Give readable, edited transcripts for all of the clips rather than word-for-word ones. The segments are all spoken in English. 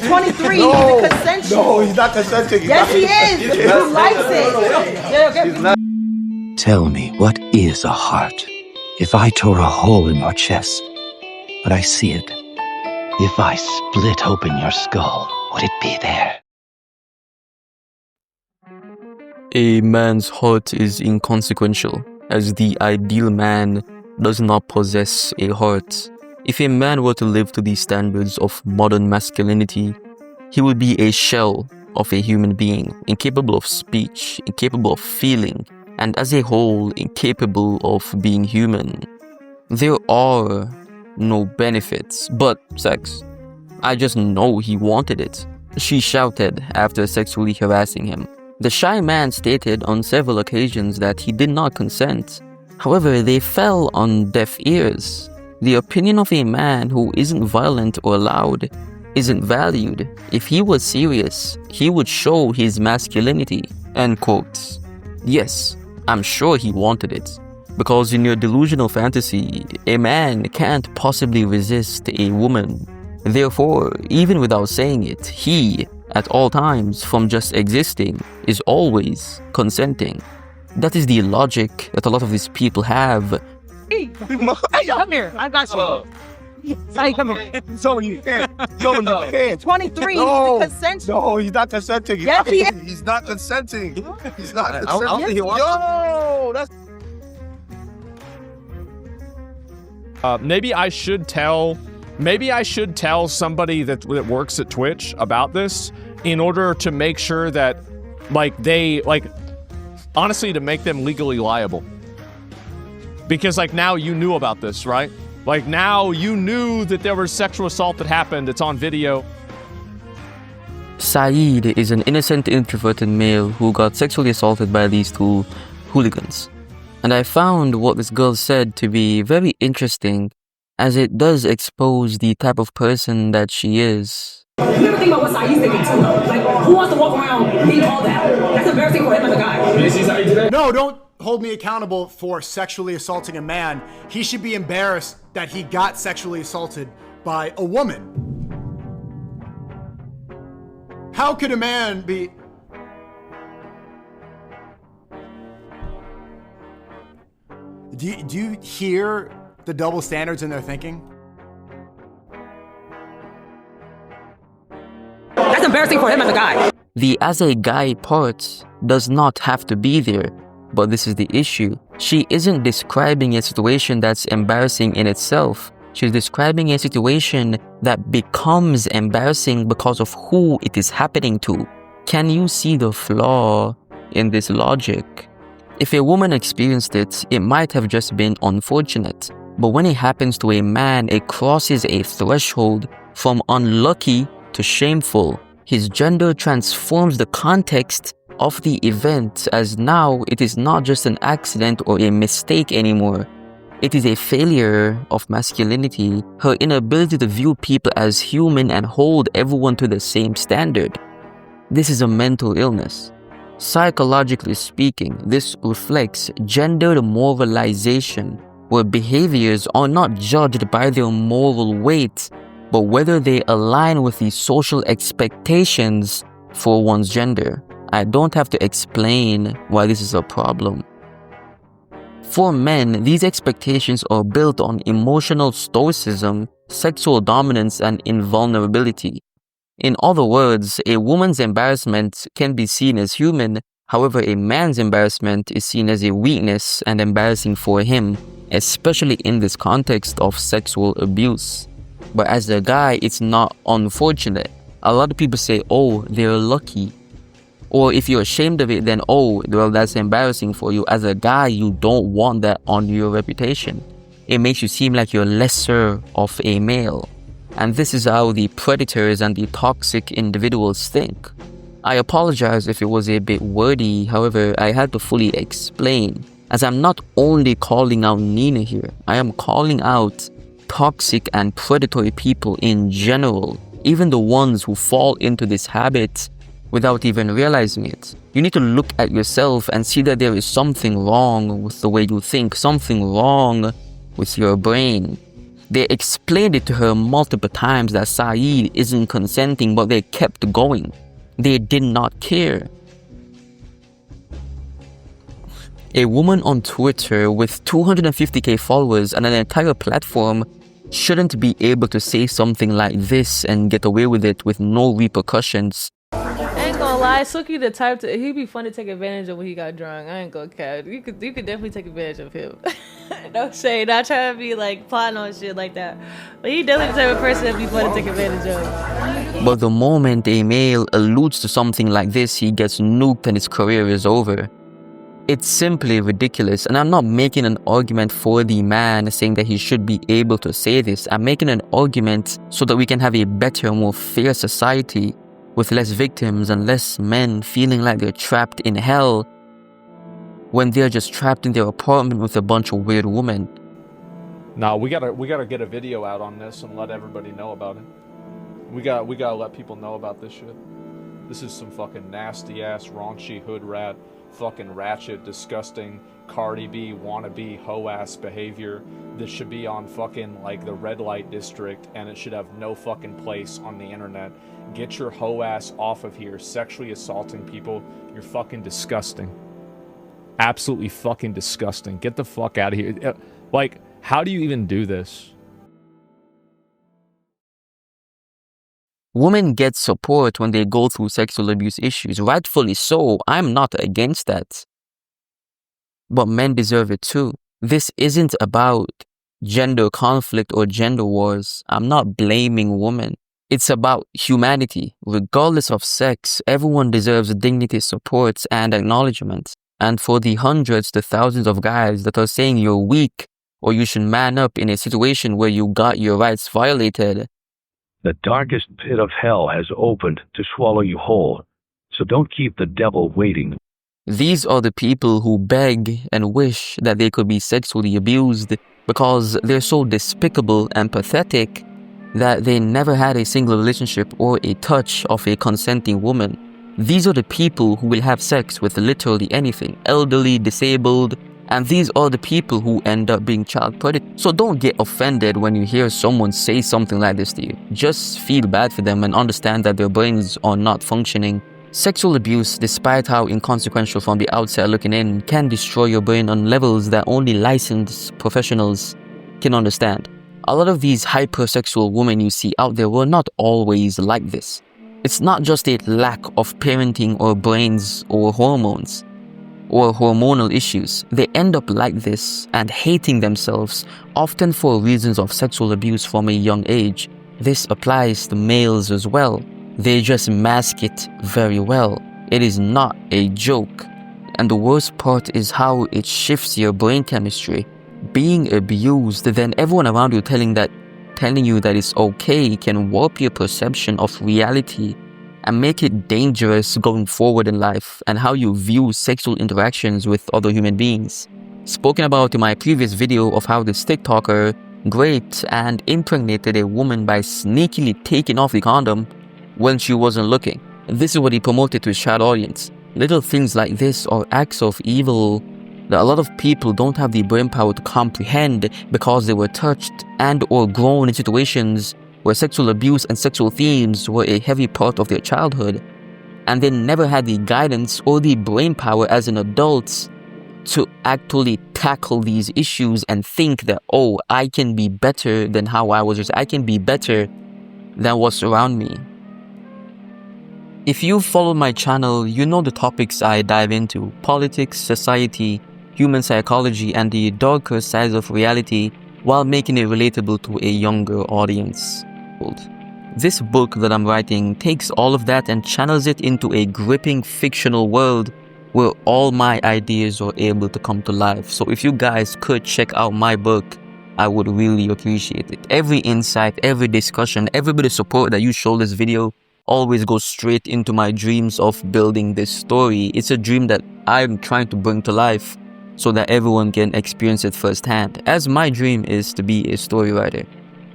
23, he's consensual. No, he's not consenting. Yes, he is. He likes it. Tell me, what is a heart? If I tore a hole in your chest, would I see it? If I split open your skull, would it be there? A man's heart is inconsequential, as the ideal man does not possess a heart. If a man were to live to the standards of modern masculinity, he would be a shell of a human being, incapable of speech, incapable of feeling, and as a whole, incapable of being human. There are no benefits but sex. I just know he wanted it, she shouted after sexually harassing him. The shy man stated on several occasions that he did not consent. However, they fell on deaf ears. The opinion of a man who isn't violent or loud isn't valued. If he was serious, he would show his masculinity. End quotes. Yes, I'm sure he wanted it. Because in your delusional fantasy, a man can't possibly resist a woman. Therefore, even without saying it, he, at all times, from just existing, is always consenting. That is the logic that a lot of these people have. Hey, come here. I got you. Hey, come here. So you can't. Yo, no, can't. 23, No. he's consensual. No, he's not consenting. Yes, he is. He's not consenting. He's not I don't consenting. think he wants Yo, that's... Maybe I should tell somebody that works at Twitch about this in order to make sure that, honestly, to make them legally liable. Because, now you knew about this, right? Now you knew that there was sexual assault that happened. It's on video. Saeed is an innocent introverted male who got sexually assaulted by these two hooligans. And I found what this girl said to be very interesting, as it does expose the type of person that she is. You ever think about what Saeed's thinking too, though? Who wants to walk around being called that? That's embarrassing for him as a guy. No, don't hold me accountable for sexually assaulting a man. He should be embarrassed that he got sexually assaulted by a woman. How could a man be... Do you hear the double standards in their thinking? That's embarrassing for him as a guy. The as a guy part does not have to be there, but this is the issue. She isn't describing a situation that's embarrassing in itself. She's describing a situation that becomes embarrassing because of who it is happening to. Can you see the flaw in this logic? If a woman experienced it, it might have just been unfortunate. But when it happens to a man, it crosses a threshold from unlucky to shameful. His gender transforms the context of the event, as now it is not just an accident or a mistake anymore. It is a failure of masculinity, her inability to view people as human and hold everyone to the same standard. This is a mental illness. Psychologically speaking, this reflects gender moralization, where behaviors are not judged by their moral weight, but whether they align with the social expectations for one's gender. I don't have to explain why this is a problem. For men, these expectations are built on emotional stoicism, sexual dominance, and invulnerability. In other words, a woman's embarrassment can be seen as human, however, a man's embarrassment is seen as a weakness and embarrassing for him, especially in this context of sexual abuse. But as a guy, it's not unfortunate. A lot of people say, oh, they're lucky. Or if you're ashamed of it, then, oh, well, that's embarrassing for you. As a guy, you don't want that on your reputation. It makes you seem like you're lesser of a male. And this is how the predators and the toxic individuals think. I apologize if it was a bit wordy, however, I had to fully explain, as I'm not only calling out Nina here, I am calling out toxic and predatory people in general, even the ones who fall into this habit without even realizing it. You need to look at yourself and see that there is something wrong with the way you think, something wrong with your brain. They explained it to her multiple times that Saeed isn't consenting, but they kept going. They did not care. A woman on Twitter with 250k followers and an entire platform shouldn't be able to say something like this and get away with it with no repercussions. I ain't gonna lie, Suki the type to, he'd be fun to take advantage of when he got drunk. I ain't gonna cap. You could definitely take advantage of him. No shade, not trying to be like plotting on shit like that. But he definitely the type of person that'd be fun to take advantage of. But the moment a male alludes to something like this, he gets nuked and his career is over. It's simply ridiculous, and I'm not making an argument for the man saying that he should be able to say this. I'm making an argument so that we can have a better, more fair society with less victims and less men feeling like they're trapped in hell when they're just trapped in their apartment with a bunch of weird women. No, we gotta get a video out on this and let everybody know about it. We gotta let people know about this shit. This is some fucking nasty ass raunchy hood rat, fucking ratchet, disgusting Cardi B wannabe hoe ass behavior. This should be on fucking like the red light district, and it should have no fucking place on the internet. Get your hoe ass off of here, sexually assaulting people. You're fucking disgusting. Absolutely fucking disgusting. Get the fuck out of here. Like, how do you even do this? Women get support when they go through sexual abuse issues, rightfully so. I'm not against that. But men deserve it too. This isn't about gender conflict or gender wars. I'm not blaming women. It's about humanity. Regardless of sex, everyone deserves dignity, support, and acknowledgement. And for the hundreds to thousands of guys that are saying you're weak or you should man up in a situation where you got your rights violated, The darkest pit of hell has opened to swallow you whole, so don't keep the devil waiting. these are the people who beg and wish that they could be sexually abused because they're so despicable and pathetic that they never had a single relationship or a touch of a consenting woman. These are the people who will have sex with literally anything, elderly, disabled, and these are the people who end up being child predators. So don't get offended when you hear someone say something like this to you. Just feel bad for them and understand that their brains are not functioning. Sexual abuse, despite how inconsequential from the outside looking in, can destroy your brain on levels that only licensed professionals can understand. A lot of these hypersexual women you see out there were not always like this. It's not just a lack of parenting or brains or hormones or hormonal issues. They end up like this and hating themselves, often for reasons of sexual abuse from a young age. This applies to males as well. They just mask it very well. It is not a joke. And the worst part is how it shifts your brain chemistry. Being abused, then everyone around you telling you that it's okay can warp your perception of reality and make it dangerous going forward in life and how you view sexual interactions with other human beings. Spoken about in my previous video of how this TikToker raped and impregnated a woman by sneakily taking off the condom when she wasn't looking. This is what he promoted to his child audience. Little things like this are acts of evil that a lot of people don't have the brain power to comprehend because they were touched and or grown in situations where sexual abuse and sexual themes were a heavy part of their childhood, and they never had the guidance or the brain power as an adult to actually tackle these issues and think that, oh, I can be better than how I was raised. I can be better than what's around me. If you follow my channel, you know the topics I dive into: politics, society, human psychology, and the darker sides of reality, while making it relatable to a younger audience. This book that I'm writing takes all of that and channels it into a gripping fictional world where all my ideas are able to come to life. So if you guys could check out my book, I would really appreciate it. Every insight, every discussion, every bit of support that you show this video always goes straight into my dreams of building this story. It's a dream that I'm trying to bring to life so that everyone can experience it firsthand, as my dream is to be a story writer.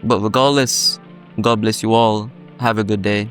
But regardless, God bless you all. Have a good day.